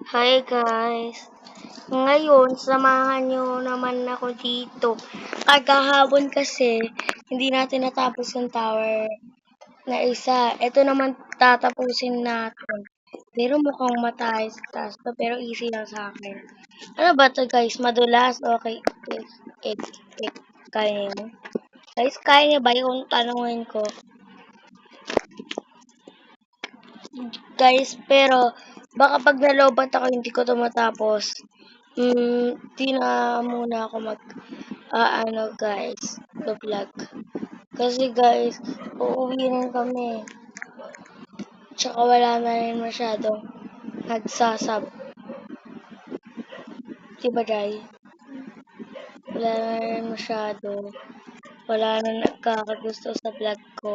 Hi guys! Ngayon, samahan niyo naman ako dito. Kagahapon kasi, hindi natin natapos yung tower na isa. Ito naman tatapusin natin. Pero mukhang mataas taas to, pero easy lang sa akin. Ano ba to guys? Madulas? Okay. Kaya niyo? Guys, kaya niyo ba yung tanungin ko? Guys, pero baka pag nalobat ako hindi ko 'to matapos. 'Di na muna ako ano guys, vlog. Kasi guys, uuwi rin kami. Tsaka wala na rin masyadong nagsasab. 'Di ba, Jai? Wala na rin masyado. Wala na nagkakagusto sa vlog ko.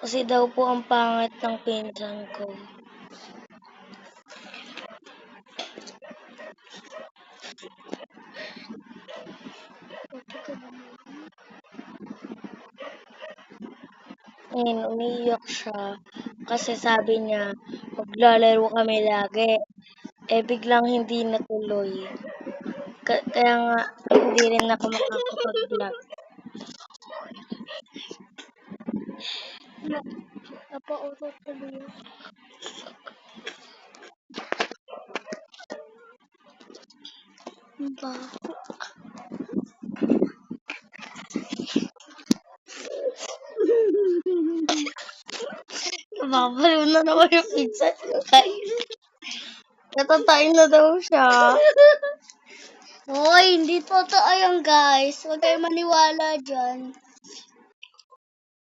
Kasi daw po ang pangit ng pinsan ko. Ngayon, umiiyak siya kasi sabi niya maglalaro kami lagi. Eh, biglang hindi natuloy. Kaya nga, hindi rin ako makakapag-vlog. Napautot tuloy. Ba? Babalo na naman yung pizza niya, guys. Natatayin na daw siya. Hoy, hindi totoo yan, guys. Huwag kayo maniwala dyan.